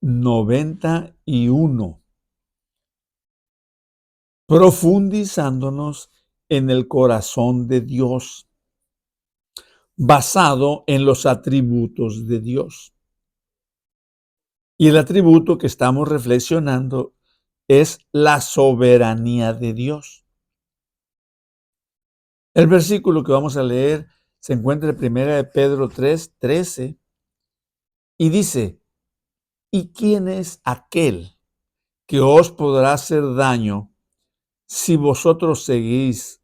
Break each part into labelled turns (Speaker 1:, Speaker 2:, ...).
Speaker 1: 91, profundizándonos en el corazón de Dios, basado en los atributos de Dios. Y el atributo que estamos reflexionando es la soberanía de Dios. El versículo que vamos a leer se encuentra en 1 de Pedro 3:13 y dice: ¿y quién es aquel que os podrá hacer daño si vosotros seguís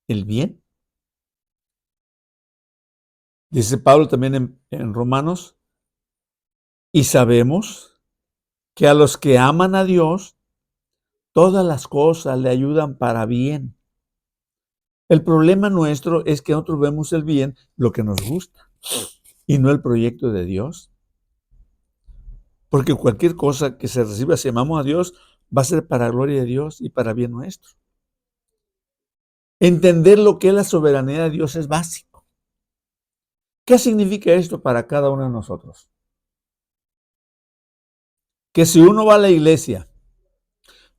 Speaker 1: el bien? Dice Pablo también en Romanos: y sabemos que a los que aman a Dios, todas las cosas le ayudan para bien. El problema nuestro es que nosotros vemos el bien, lo que nos gusta, y no el proyecto de Dios. Porque cualquier cosa que se reciba, si amamos a Dios, va a ser para gloria de Dios y para bien nuestro. Entender lo que es la soberanía de Dios es básico. ¿Qué significa esto para cada uno de nosotros? Que si uno va a la iglesia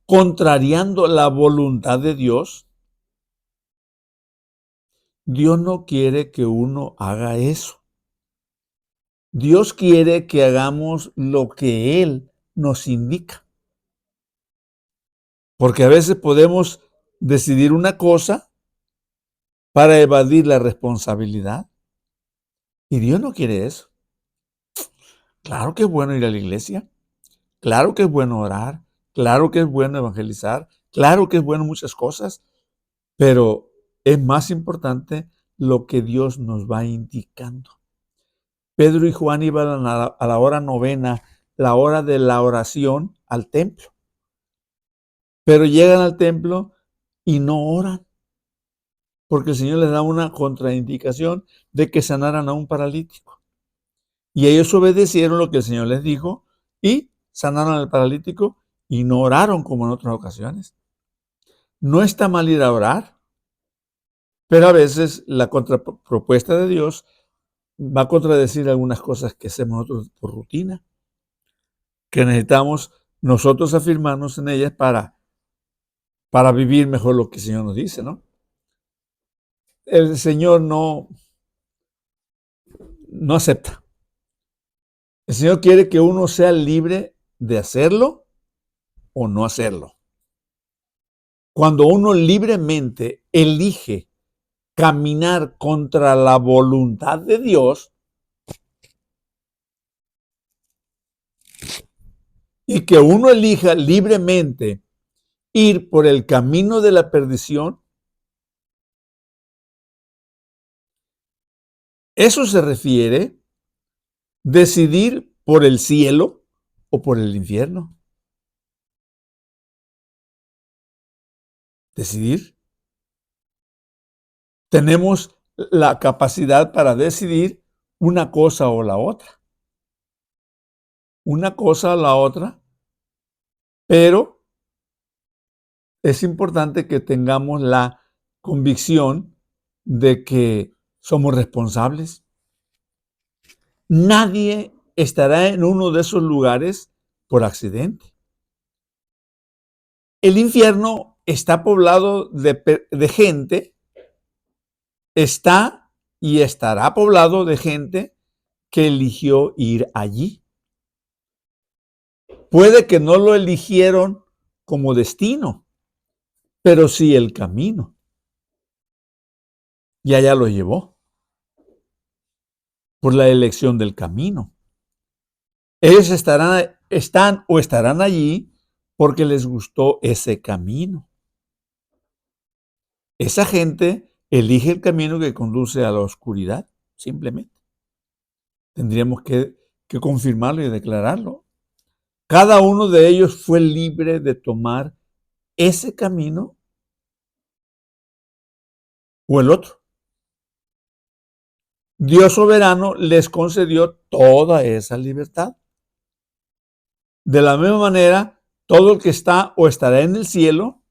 Speaker 1: contrariando la voluntad de Dios, Dios no quiere que uno haga eso. Dios quiere que hagamos lo que Él nos indica. Porque a veces podemos decidir una cosa para evadir la responsabilidad. Y Dios no quiere eso. Claro que es bueno ir a la iglesia. Claro que es bueno orar. Claro que es bueno evangelizar. Claro que es bueno muchas cosas. Pero es más importante lo que Dios nos va indicando. Pedro y Juan iban a la hora novena, la hora de la oración, al templo. Pero llegan al templo y no oran, porque el Señor les da una contraindicación de que sanaran a un paralítico. Y ellos obedecieron lo que el Señor les dijo y sanaron al paralítico y no oraron como en otras ocasiones. No está mal ir a orar, pero a veces la contrapropuesta de Dios va a contradecir algunas cosas que hacemos nosotros por rutina, que necesitamos nosotros afirmarnos en ellas para vivir mejor lo que el Señor nos dice, ¿no? El Señor no acepta. El Señor quiere que uno sea libre de hacerlo o no hacerlo. Cuando uno libremente elige caminar contra la voluntad de Dios y que uno elija libremente ir por el camino de la perdición, eso se refiere decidir por el cielo o por el infierno. Decidir. Tenemos la capacidad para decidir una cosa o la otra. Una cosa o la otra, pero es importante que tengamos la convicción de que somos responsables. Nadie estará en uno de esos lugares por accidente. El infierno está poblado de gente, está y estará poblado de gente que eligió ir allí. Puede que no lo eligieron como destino, pero sí el camino. Y allá lo llevó por la elección del camino. Ellos estarán allí porque les gustó ese camino. Esa gente elige el camino que conduce a la oscuridad, simplemente. Tendríamos que confirmarlo y declararlo. Cada uno de ellos fue libre de tomar ese camino o el otro. Dios soberano les concedió toda esa libertad. De la misma manera, todo el que está o estará en el cielo,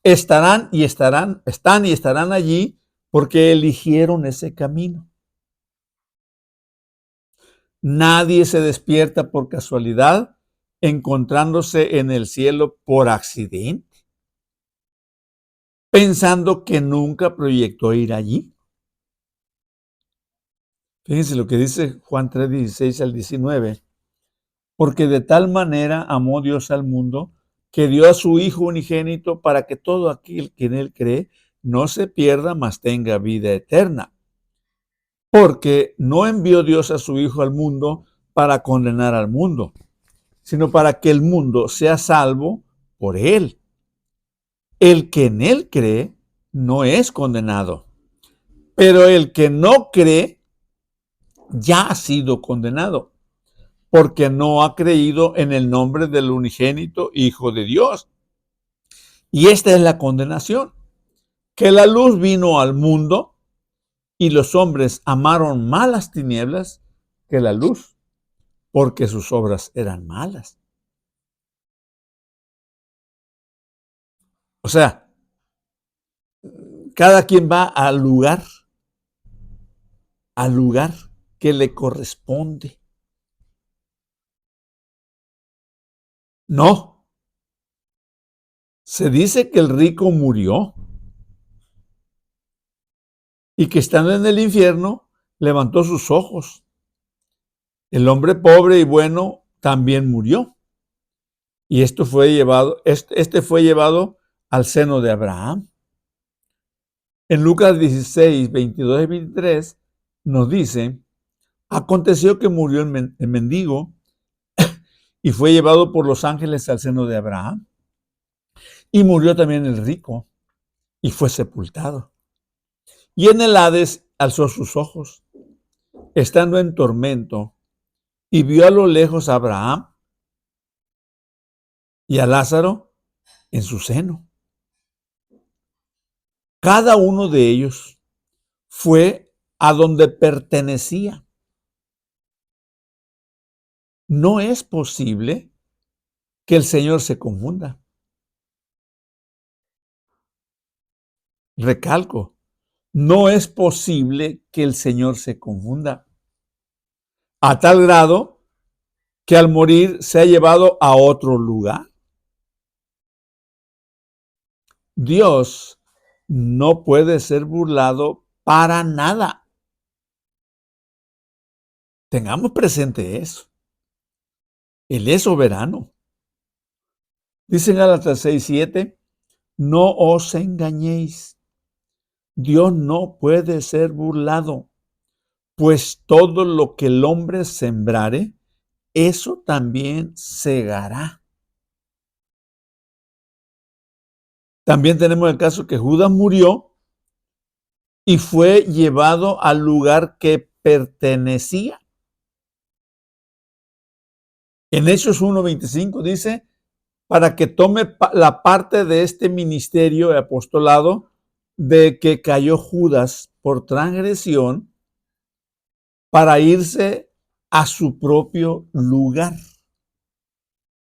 Speaker 1: están y estarán allí porque eligieron ese camino. Nadie se despierta por casualidad encontrándose en el cielo por accidente, pensando que nunca proyectó ir allí. Fíjense lo que dice Juan 3, 16 al 19. Porque de tal manera amó Dios al mundo, que dio a su Hijo unigénito para que todo aquel que en él cree no se pierda, mas tenga vida eterna. Porque no envió Dios a su Hijo al mundo para condenar al mundo, sino para que el mundo sea salvo por él. El que en él cree no es condenado, pero el que no cree ya ha sido condenado, porque no ha creído en el nombre del unigénito Hijo de Dios. Y esta es la condenación, que la luz vino al mundo y los hombres amaron más las tinieblas que la luz, porque sus obras eran malas. O sea, cada quien va al lugar que le corresponde. No, se dice que el rico murió y que estando en el infierno levantó sus ojos. El hombre pobre y bueno también murió. Y este fue llevado al seno de Abraham. En Lucas 16, 22 y 23 nos dice, aconteció que murió el mendigo y fue llevado por los ángeles al seno de Abraham. Y murió también el rico y fue sepultado. Y en el Hades alzó sus ojos, estando en tormento, y vio a lo lejos a Abraham y a Lázaro en su seno. Cada uno de ellos fue a donde pertenecía. No es posible que el Señor se confunda. Recalco, no es posible que el Señor se confunda, a tal grado que al morir se ha llevado a otro lugar. Dios no puede ser burlado para nada. Tengamos presente eso. Él es soberano. Dice en Gálatas 6:7, no os engañéis. Dios no puede ser burlado, pues todo lo que el hombre sembrare, eso también segará. También tenemos el caso que Judas murió y fue llevado al lugar que pertenecía. En Hechos 1:25 dice, para que tome la parte de este ministerio de apostolado de que cayó Judas por transgresión para irse a su propio lugar,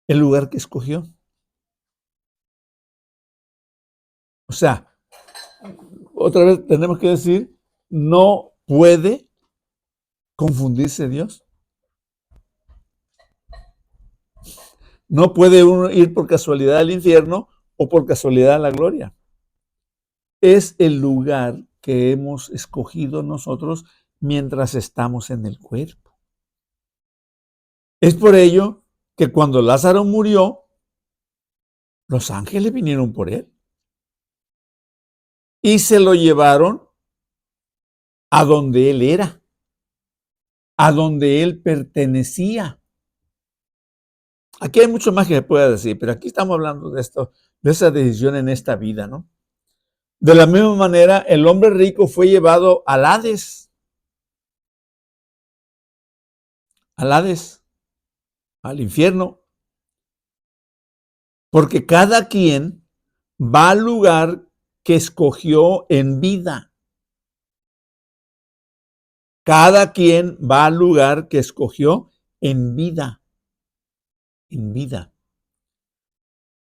Speaker 1: el lugar que escogió. O sea, otra vez tenemos que decir, no puede confundirse Dios. No puede uno ir por casualidad al infierno o por casualidad a la gloria. Es el lugar que hemos escogido nosotros mientras estamos en el cuerpo. Es por ello que cuando Lázaro murió, los ángeles vinieron por él y se lo llevaron a donde él era, a donde él pertenecía. Aquí hay mucho más que se puede decir, pero aquí estamos hablando de esto, de esa decisión en esta vida, ¿no? De la misma manera, el hombre rico fue llevado al Hades, al infierno, porque cada quien va al lugar que escogió en vida. Cada quien va al lugar que escogió en vida. En vida.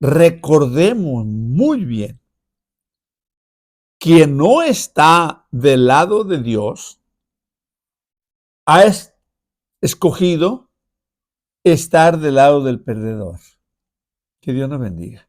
Speaker 1: Recordemos muy bien, quien no está del lado de Dios escogido estar del lado del perdedor. Que Dios nos bendiga.